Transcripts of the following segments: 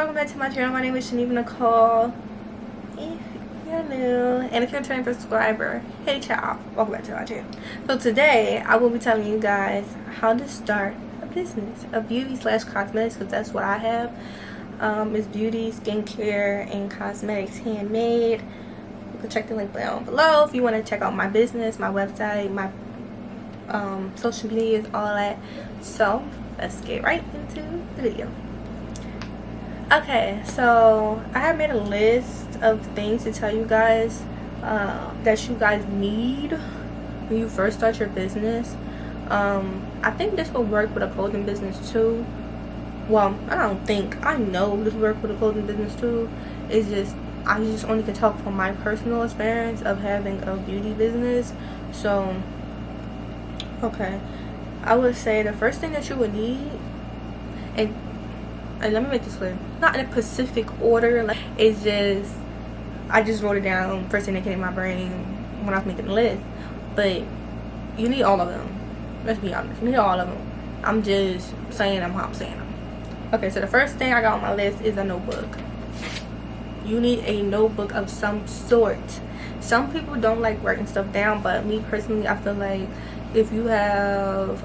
welcome back to my channel. My name is Shaniva Nicole. If you're new, and if you're a returning subscriber, hey child, welcome back to my channel. So today I will be telling you guys how to start a business, a beauty / cosmetics, because that's what I have. It's beauty, skincare, and cosmetics, handmade. You can check the link down below if you want to check out my business, my website, my social medias, all that. So let's get right into the video. Okay, so I have made a list of things to tell you guys that you guys need when you first start your business. I think this will work with a clothing business too. Well, I know this will work with a clothing business too. It's just I just only can talk from my personal experience of having a beauty business. So okay, I would say the first thing that you would need, and let me make this clear, not in a specific order, like it's just I just wrote it down, first thing that came in my brain when I was making the list. But you need all of them. Let's be honest, you need all of them. I'm just saying them how I'm saying them. Okay, so the first thing I got on my list is a notebook. You need a notebook of some sort. Some people don't like writing stuff down, but me personally, I feel like if you have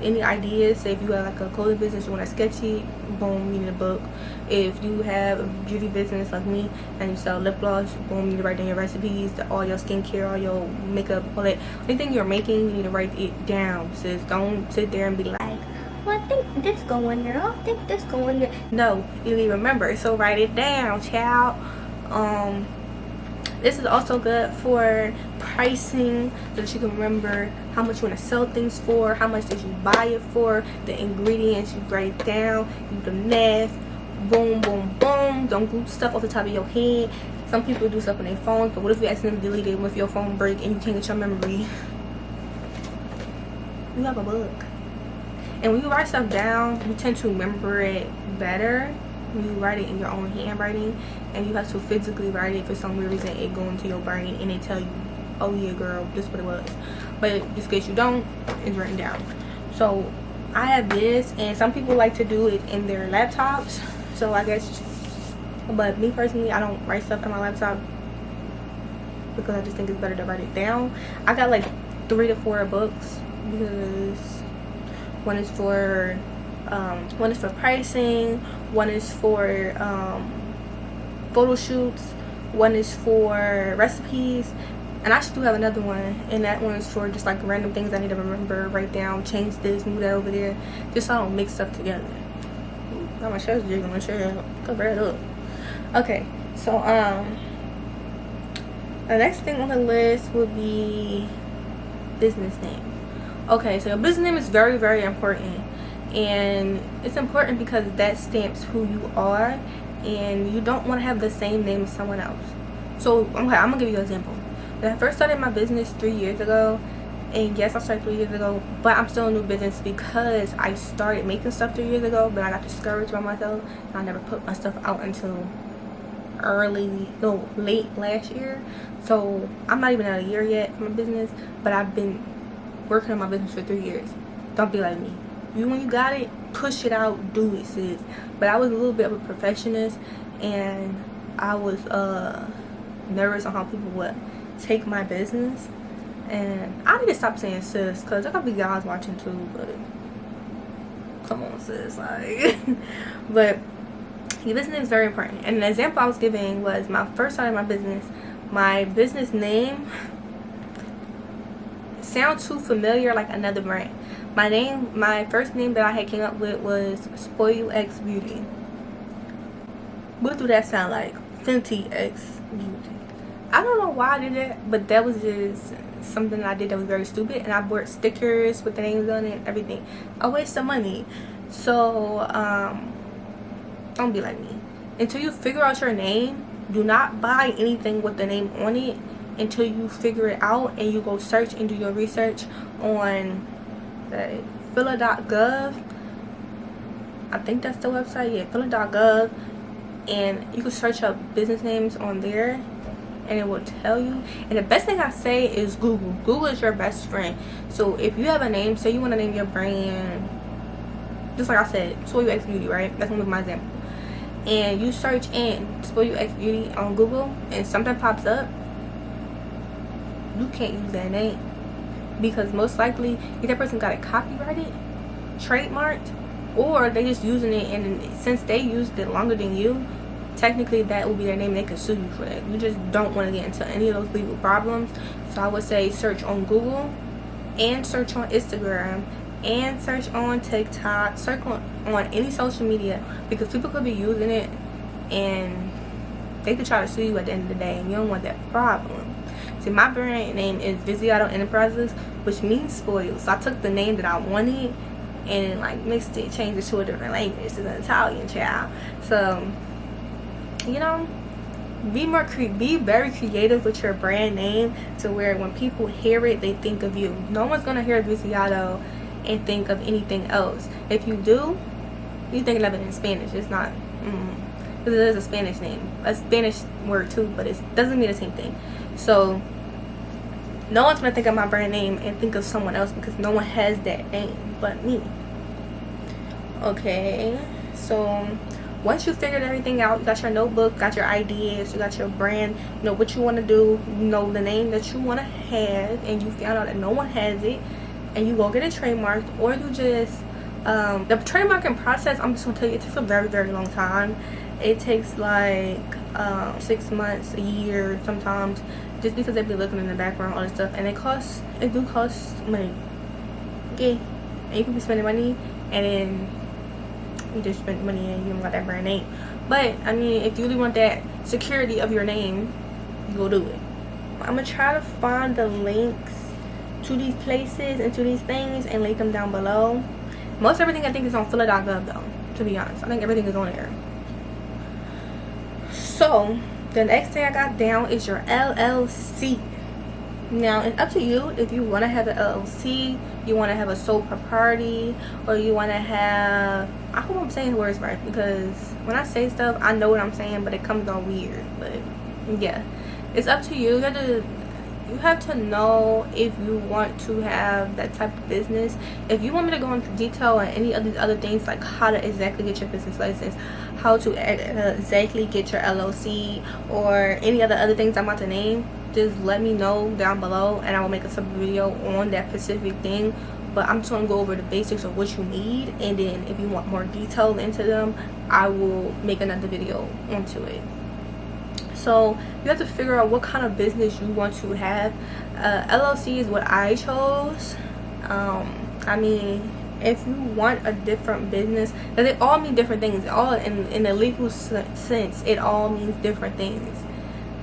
any ideas, say if you have like a clothing business, you want to sketch it, boom, you need a book. If you have a beauty business like me and you sell lip gloss, boom, you need to write down your recipes, all your skincare, all your makeup, all that. Anything you're making, you need to write it down, sis. Don't sit there and be like, well, I think this go in there, I think this go in there. No, you need to remember, so write it down, child. This is also good for pricing, so that you can remember how much you want to sell things for, how much did you buy it for, the ingredients, you write it down, you do the math, boom, boom, boom. Don't do stuff off the top of your head. Some people do stuff on their phones, but what if you accidentally delete it with your phone break and you can't get your memory? You have a book. And when you write stuff down, you tend to remember it better when you write it in your own handwriting, and you have to physically write it. For some weird reason, it go into your brain and it tell you, oh yeah girl, this is what it was. But just in case you don't, it's written down. So I have this, and some people like to do it in their laptops, so I guess, but me personally, I don't write stuff on my laptop because I just think it's better to write it down. I got like 3 to 4 books, because one is for pricing, one is for photo shoots, one is for recipes, and I should do have another one, and that one is for just like random things I need to remember, write down, change this, move that over there, just so I don't mix stuff together. Now my shirt's jiggling, my shirt, cover it up. Okay, so the next thing on the list would be business name. Okay, so your business name is very, very important, and it's important because that stamps who you are, and you don't want to have the same name as someone else. So okay, I'm gonna give you an example. When I first started my business 3 years ago, and yes, I started 3 years ago, but I'm still a new business because I started making stuff 3 years ago, but I got discouraged by myself, and I never put my stuff out until late last year. So I'm not even at a year yet for my business, but I've been working on my business for 3 years. Don't be like me. When you got it, push it out, do it, sis. But I was a little bit of a perfectionist, and I was nervous on how people would take my business. And I need to stop saying sis, because there could be guys watching too, but come on, sis, like but your business is very important. And the example I was giving was my first start of my business name sounds too familiar, like another brand. My first name that I had came up with was Spoil X Beauty. What do that sound like? Fenty X Beauty. I don't know why I did that, but that was just something I did that was very stupid, and I bought stickers with the names on it and everything. A waste of money. So don't be like me. Until you figure out your name, do not buy anything with the name on it until you figure it out, and you go search and do your research on phila.gov. I think that's the website. Yeah, phila.gov, and you can search up business names on there, and it will tell you. And the best thing I say is Google is your best friend. So if you have a name, say you want to name your brand, just like I said, Soy X Beauty, right? That's one of my examples. and you search in Spoil You X Beauty on Google and something pops up, you can't use that name, because most likely if that person got it copyrighted, trademarked, or they just using it, and since they used it longer than you, technically that will be their name. They could sue you for that. You just don't want to get into any of those legal problems. So I would say search on Google, and search on Instagram, and search on TikTok, search on any social media, because people could be using it and they could try to sue you at the end of the day, and you don't want that problem. See, my brand name is Viziato Enterprises, which means spoiled. So I took the name that I wanted and like mixed it, changed it to a different language. It's an Italian child. So, you know, be very creative with your brand name, to where when people hear it, they think of you. No one's gonna hear Viziato and think of anything else. If you do, you thinking of it in Spanish. It's not, because it is a Spanish name, a Spanish word too, but it doesn't mean the same thing. So no one's gonna think of my brand name and think of someone else, because no one has that name but me. Okay, so once you figured everything out, you got your notebook, got your ideas, you got your brand, you know what you want to do, you know the name that you want to have, and you found out that no one has it, and you go get it trademarked, or you just the trademarking process, I'm just gonna tell you, it takes a very, very long time. It takes like 6 months, a year sometimes, just because they be looking in the background, all this stuff, and it do cost money. Okay, and you can be spending money, and then you just spend money and you don't got that brand name. But I mean, if you really want that security of your name, you go do it. I'm gonna try to find the links to these places and to these things and link them down below. Most everything I think is on Phila.gov though, to be honest. I think everything is on there. So the next thing I got down is your LLC. Now it's up to you if you want to have an LLC, you want to have a sole proprietorship, or you want to have, I hope I'm saying words right, because when I say stuff I know what I'm saying but it comes on weird. But yeah, it's up to you. You have to know if you want to have that type of business. If you want me to go into detail on any of these other things, like how to exactly get your business license, how to exactly get your LLC, or any other things I'm about to name, just let me know down below and I will make a separate video on that specific thing. But I'm just going to go over the basics of what you need, and then if you want more detail into them, I will make another video onto it. So you have to figure out what kind of business you want to have. LLC is what I chose. I mean, if you want a different business, because they all mean different things, all in the legal sense, it all means different things.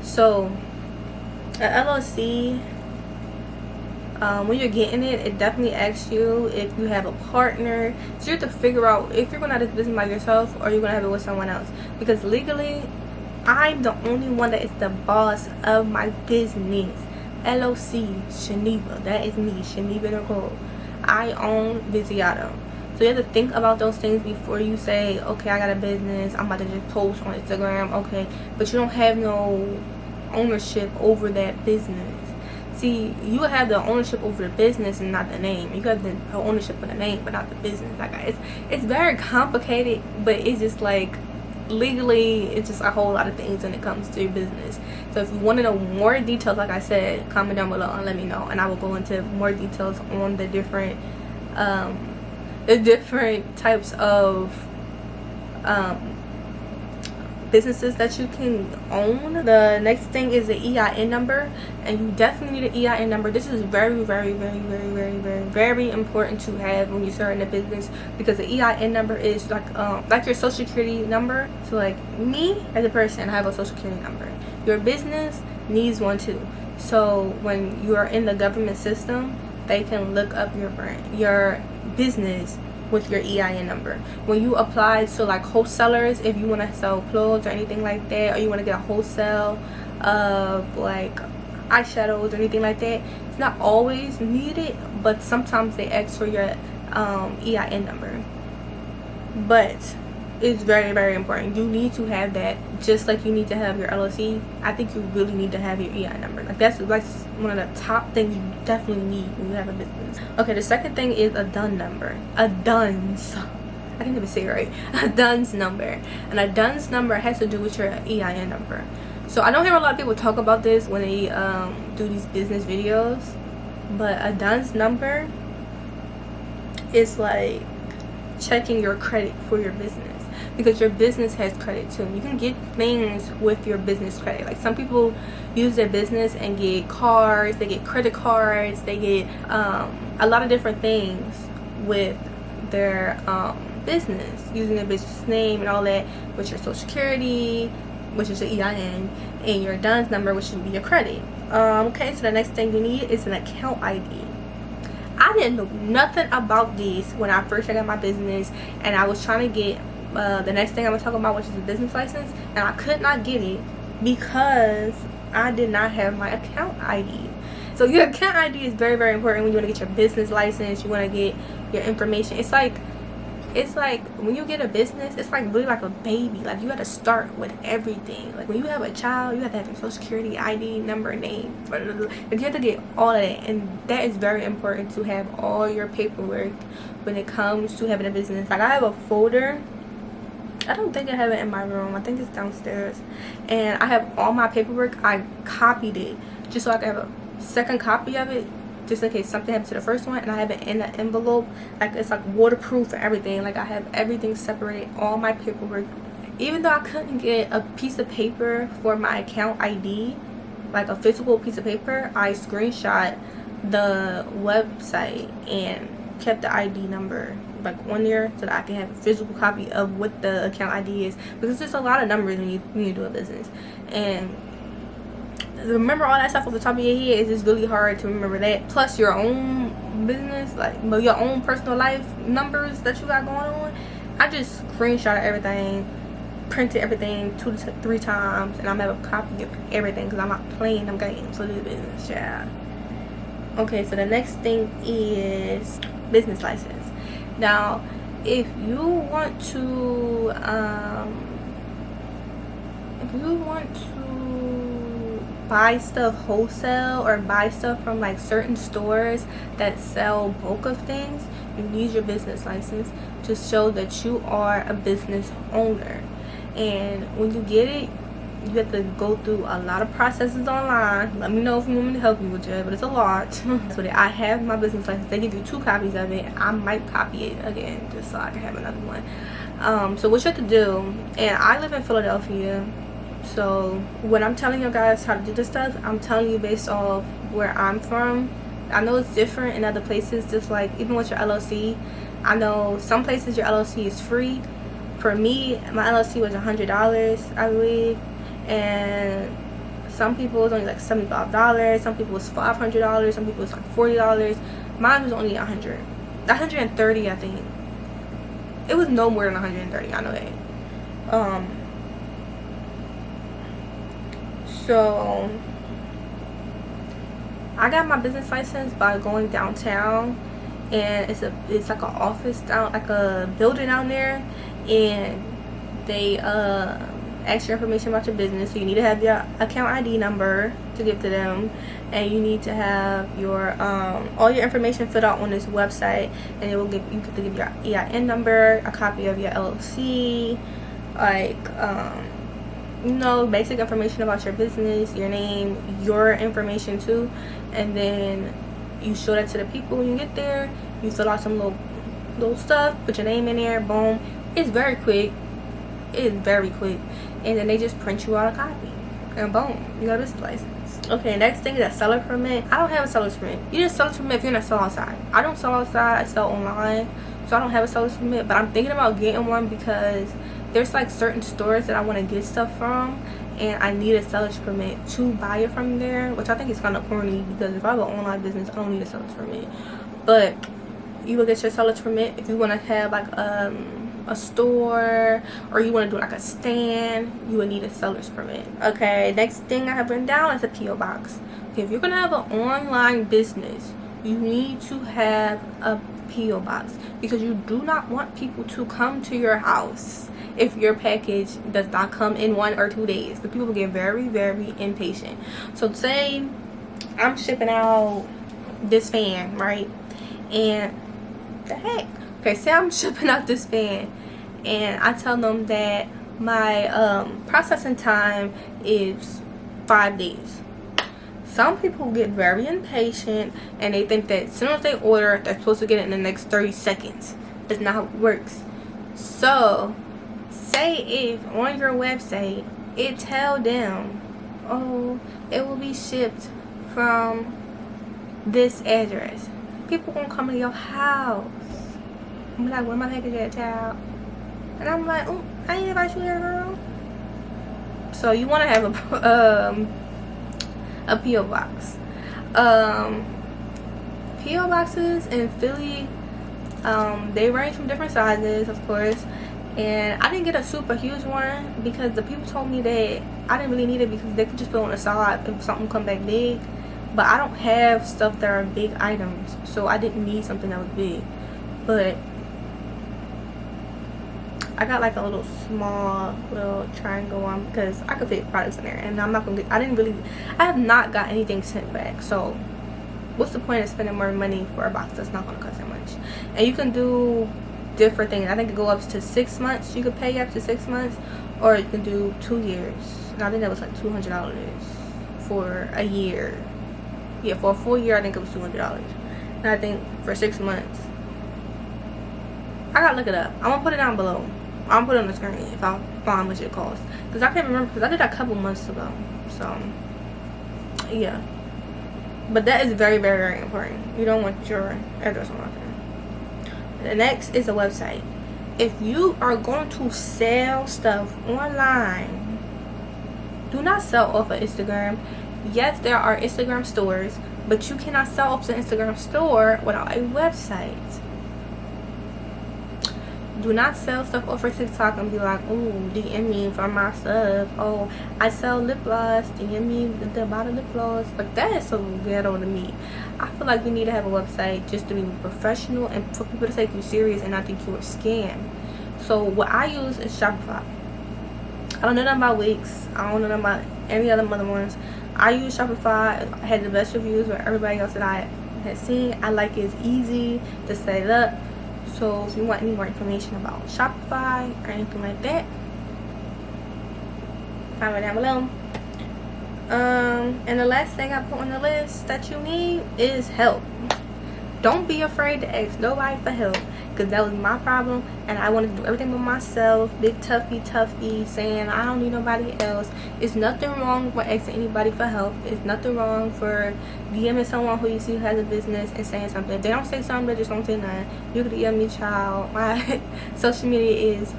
So an LLC, when you're getting it, it definitely asks you if you have a partner. So you have to figure out if you're gonna have this business by yourself or you're gonna have it with someone else, because legally I'm the only one that is the boss of my business. LLC Geneva, that is me, Geneva Nicole. I own Viziato. So you have to think about those things before you say, okay, I got a business, I'm about to just post on Instagram. Okay, but you don't have no ownership over that business. See, you have the ownership over the business and not the name. You have the ownership of the name but not the business. Like, it's very complicated, but it's just like legally it's just a whole lot of things when it comes to your business. So if you want to know more details, like I said, comment down below and let me know, and I will go into more details on the different types of businesses that you can own. The next thing is the EIN number, and you definitely need an EIN number. This is very, very, very, very, very, very, very important to have when you're starting a business, because the EIN number is like your social security number. So like me as a person, I have a social security number. Your business needs one too. So when you are in the government system, they can look up your brand, your business, with your EIN number. When you apply to like wholesalers, if you want to sell clothes or anything like that, or you want to get a wholesale of like eyeshadows or anything like that, it's not always needed, but sometimes they ask for your EIN number. But it's very, very important. You need to have that, just like you need to have your LLC. I think you really need to have your EIN number. Like that's one of the top things you definitely need when you have a business. Okay, the second thing is a DUN number. A DUNS. I can never say it right. A DUNS number. And a DUNS number has to do with your EIN number. So I don't hear a lot of people talk about this when they do these business videos, but a DUNS number is like checking your credit for your business, because your business has credit too. You can get things with your business credit. Like some people use their business and get cards, they get credit cards, they get a lot of different things with their business, using their business name and all that, with your social security, which is your EIN, and your DUNS number, which should be your credit. Okay, so the next thing you need is an account ID. I didn't know nothing about this when I first got my business, and I was trying to get the next thing I'm gonna talk about, which is a business license, and I could not get it because I did not have my account ID. So your account ID is very, very important when you want to get your business license. You want to get your information. It's like when you get a business, it's like really like a baby. Like you got to start with everything. Like when you have a child, you have to have your social security, ID, number, name. Like you have to get all of that, and that is very important to have all your paperwork when it comes to having a business. Like I have a folder. I don't think I have it in my room. I think it's downstairs, and I have all my paperwork. I copied it just so I can have a second copy of it, just in case something happens to the first one, and I have it in an envelope. Like it's like waterproof and everything. Like I have everything separated, all my paperwork. Even though I couldn't get a piece of paper for my account ID, like a physical piece of paper, I screenshot the website and kept the ID number like on there so that I can have a physical copy of what the account ID is, because there's a lot of numbers when you do a business, and remember all that stuff off the top of your head is just really hard to remember that. Plus your own business, like your own personal life numbers that you got going on. I just screenshot everything, printed everything 2 to 3 times, and I'm gonna have a copy of everything because I'm not playing them games. So this is business, yeah. Okay, so the next thing is business license. Now, if you want to buy stuff wholesale or buy stuff from like certain stores that sell bulk of things, you need your business license to show that you are a business owner. And when you get it, you have to go through a lot of processes online. Let me know if you want me to help you with it, but it's a lot. So that I have my business license. They give you 2 copies of it. I might copy it again just so I can have another one. So what you have to do, and I live in Philadelphia, so when I'm telling you guys how to do this stuff, I'm telling you based off where I'm from. I know it's different in other places, just like even with your LLC. I know some places your LLC is free. For me, my LLC was $100, I believe, and some people it was only like $75, some people it was $500, some people it was like $40. Mine was only $130, I think. It was no more than $130, I know that. So I got my business license by going downtown, and it's like an office down, like a building down there, and they ask your information about your business. So you need to have your account ID number to give to them, and you need to have your all your information filled out on this website, and it will give you to give your EIN number, a copy of your LLC, like basic information about your business, your name, your information too, and then you show that to the people. When you get there, you fill out some little stuff, put your name in there, boom. It's very quick. And then they just print you out a copy, and boom, you got a business license. Okay, next thing is a seller permit. I don't have a seller's permit. You need a seller's permit if you're not selling outside. I don't sell outside, I sell online, so I don't have a seller's permit, but I'm thinking about getting one because there's like certain stores that I want to get stuff from, and I need a seller's permit to buy it from there, which I think is kind of corny, because if I have an online business, I don't need a seller's permit. But you will get your seller's permit if you want to have like a store, or you want to do like a stand. You would need a seller's permit. Okay, next thing I have written down is a PO box. Okay, if you're gonna have an online business, you need to have a PO box, because you do not want people to come to your house if your package does not come in 1 or 2 days, because people get very, very impatient. So say I'm shipping out this fan, right, and the heck, Okay, say I'm shipping out this fan and I tell them that my processing time is 5 days. Some people get very impatient and they think that as soon as they order, they're supposed to get it in the next 30 seconds. That's not how it works. So say if on your website it tell them, oh, it will be shipped from this address, people gonna come to your house. I'm like, where my package at, child? And I'm like, oh, I ain't invite you here, girl. So you want to have a P.O. box. P.O. boxes in Philly, they range from different sizes, of course. And I didn't get a super huge one because the people told me that I didn't really need it because they could just put it on the side if something come back big. But I don't have stuff that are big items, so I didn't need something that was big. But I got like a little small little triangle one because I could fit products in there, and I'm not gonna get, I have not got anything sent back. So what's the point of spending more money for a box that's not gonna cost that much? And you can do different things. I think it go up to 6 months. You could pay up to 6 months, or you can do 2 years. And I think that was like $200 for a year. Yeah, for a full year I think it was $200. And I think for 6 months, I gotta look it up. I'm gonna put it down below. I'm gonna put it on the screen if I find how much it costs, because I can't remember, because I did that a couple months ago. So yeah, but that is very, very, very important. You don't want your address on there. The next is a website. If you are going to sell stuff online, do not sell off of Instagram. Yes, there are Instagram stores, but you cannot sell off the Instagram store without a website. Do not sell stuff over TikTok and be like, oh, DM me for my stuff. Oh, I sell lip gloss. DM me the bottle lip gloss. Like, that is so ghetto to me. I feel like you need to have a website just to be professional and for people to take you serious and not think you are scammed. So what I use is Shopify. I don't know nothing about Wix. I don't know nothing about any other ones. I use Shopify. I had the best reviews with everybody else that I had seen. I like it. It's easy to set it up. So if you want any more information about Shopify or anything like that, comment down below. And the last thing I put on the list that you need is help. Don't be afraid to ask nobody for help, because that was my problem, and I wanted to do everything by myself. Big toughy saying I don't need nobody else. It's nothing wrong with asking anybody for help. It's nothing wrong for DMing someone who you see has a business and saying something. If they don't say something, they just don't say nothing. You can DM me, child. My social media is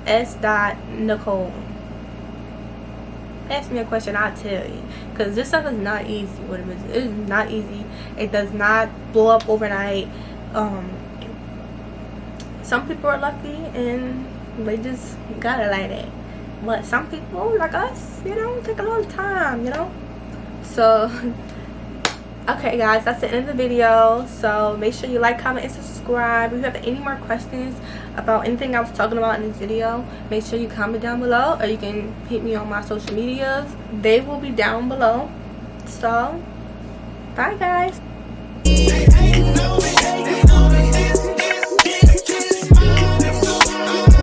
s.nicole. Ask me a question, I'll tell you, because this stuff is not easy. What it is not easy. It does not blow up overnight. Some people are lucky and they just got it like that, but some people like us, you know, take a long time, you know. So okay guys, that's the end of the video. So make sure you like, comment, and subscribe. If you have any more questions about anything I was talking about in this video, make sure you comment down below, or you can hit me on my social medias. They will be down below. So bye guys.